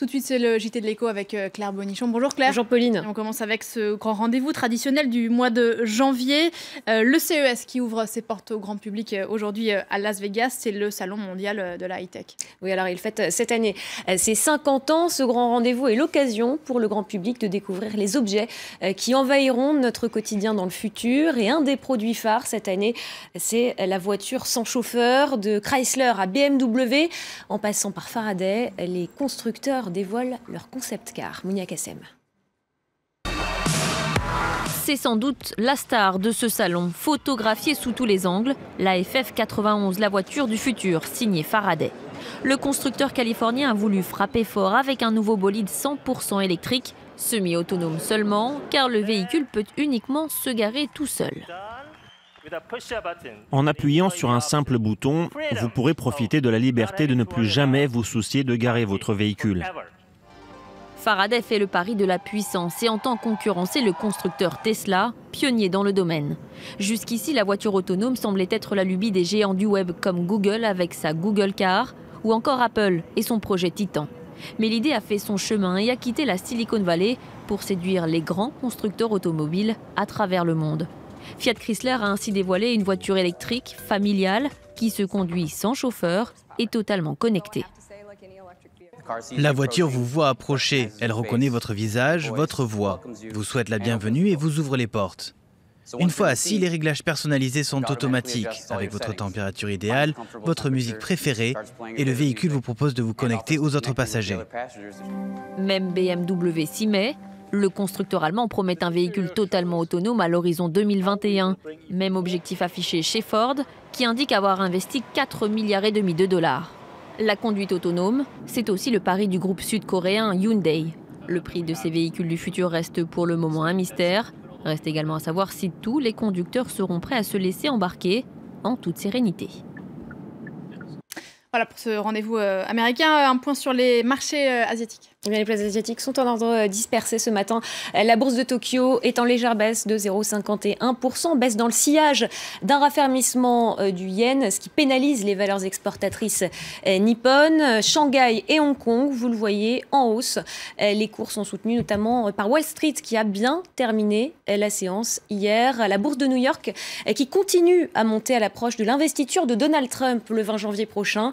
Tout de suite, c'est le JT de l'écho avec Claire Bonichon. Bonjour Claire. Bonjour Pauline. Et on commence avec ce grand rendez-vous traditionnel du mois de janvier. Le CES qui ouvre ses portes au grand public aujourd'hui à Las Vegas. C'est le salon mondial de la high-tech. Oui, alors il fête cette année ses 50 ans. Ce grand rendez-vous est l'occasion pour le grand public de découvrir les objets qui envahiront notre quotidien dans le futur. Et un des produits phares cette année, c'est la voiture sans chauffeur de Chrysler à BMW. En passant par Faraday, les constructeurs dévoilent leur concept car. Mounia Kassem. C'est sans doute la star de ce salon, photographiée sous tous les angles, la FF91, la voiture du futur, signée Faraday. Le constructeur californien a voulu frapper fort avec un nouveau bolide 100% électrique, semi-autonome seulement, car le véhicule peut uniquement se garer tout seul. En appuyant sur un simple bouton, vous pourrez profiter de la liberté de ne plus jamais vous soucier de garer votre véhicule. Faraday fait le pari de la puissance et entend concurrencer le constructeur Tesla, pionnier dans le domaine. Jusqu'ici, la voiture autonome semblait être la lubie des géants du web comme Google avec sa Google Car ou encore Apple et son projet Titan. Mais l'idée a fait son chemin et a quitté la Silicon Valley pour séduire les grands constructeurs automobiles à travers le monde. Fiat Chrysler a ainsi dévoilé une voiture électrique familiale qui se conduit sans chauffeur et totalement connectée. La voiture vous voit approcher, elle reconnaît votre visage, votre voix, vous souhaite la bienvenue et vous ouvre les portes. Une fois assis, les réglages personnalisés sont automatiques, avec votre température idéale, votre musique préférée, et le véhicule vous propose de vous connecter aux autres passagers. Même BMW s'y met. Le constructeur allemand promet un véhicule totalement autonome à l'horizon 2021. Même objectif affiché chez Ford, qui indique avoir investi 4,5 milliards de dollars. La conduite autonome, c'est aussi le pari du groupe sud-coréen Hyundai. Le prix de ces véhicules du futur reste pour le moment un mystère. Reste également à savoir si tous les conducteurs seront prêts à se laisser embarquer en toute sérénité. Voilà pour ce rendez-vous américain. Un point sur les marchés asiatiques. Eh bien, les places asiatiques sont en ordre dispersé ce matin. La bourse de Tokyo est en légère baisse de 0,51%, baisse dans le sillage d'un raffermissement du yen, ce qui pénalise les valeurs exportatrices nippones. Shanghai et Hong Kong, vous le voyez, en hausse. Les cours sont soutenus notamment par Wall Street qui a bien terminé la séance hier. La bourse de New York qui continue à monter à l'approche de l'investiture de Donald Trump le 20 janvier prochain.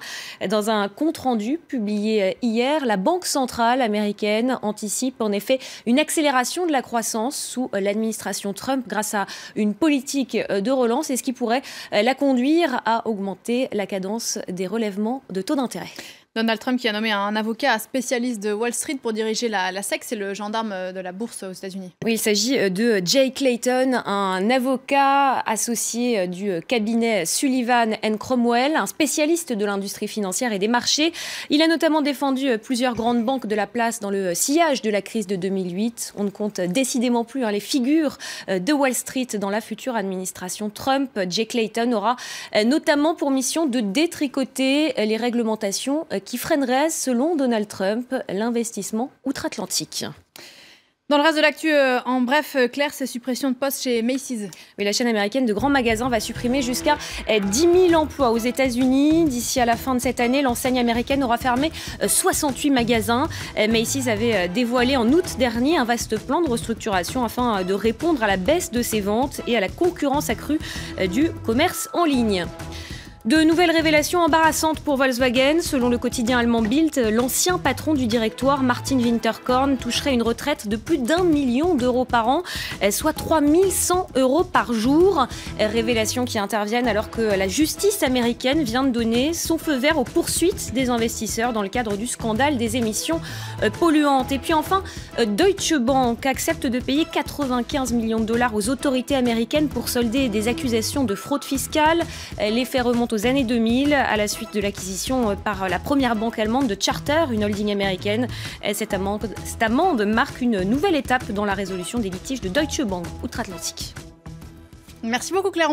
Dans un compte-rendu publié hier, la Banque centrale américaine anticipe en effet une accélération de la croissance sous l'administration Trump grâce à une politique de relance et ce qui pourrait la conduire à augmenter la cadence des relèvements de taux d'intérêt. Donald Trump qui a nommé un avocat spécialiste de Wall Street pour diriger la SEC, c'est le gendarme de la bourse aux États-Unis. Oui, il s'agit de Jay Clayton, un avocat associé du cabinet Sullivan & Cromwell, un spécialiste de l'industrie financière et des marchés. Il a notamment défendu plusieurs grandes banques de la place dans le sillage de la crise de 2008. On ne compte décidément plus les figures de Wall Street dans la future administration Trump. Jay Clayton aura notamment pour mission de détricoter les réglementations qui freinerait, selon Donald Trump, l'investissement outre-Atlantique. Dans le reste de l'actu, en bref, Claire, ces suppressions de postes chez Macy's. Oui, la chaîne américaine de grands magasins va supprimer jusqu'à 10 000 emplois aux États-Unis. D'ici à la fin de cette année, l'enseigne américaine aura fermé 68 magasins. Macy's avait dévoilé en août dernier un vaste plan de restructuration afin de répondre à la baisse de ses ventes et à la concurrence accrue du commerce en ligne. De nouvelles révélations embarrassantes pour Volkswagen. Selon le quotidien allemand Bild, l'ancien patron du directoire, Martin Winterkorn, toucherait une retraite de plus d'1 million d'euros par an, soit 3 100 euros par jour. Révélations qui interviennent alors que la justice américaine vient de donner son feu vert aux poursuites des investisseurs dans le cadre du scandale des émissions polluantes. Et puis enfin, Deutsche Bank accepte de payer 95 millions de dollars aux autorités américaines pour solder des accusations de fraude fiscale. Les faits remontent aux années 2000 à la suite de l'acquisition par la première banque allemande de Charter, une holding américaine. Cette amende marque une nouvelle étape dans la résolution des litiges de Deutsche Bank outre-Atlantique. Merci beaucoup Claire.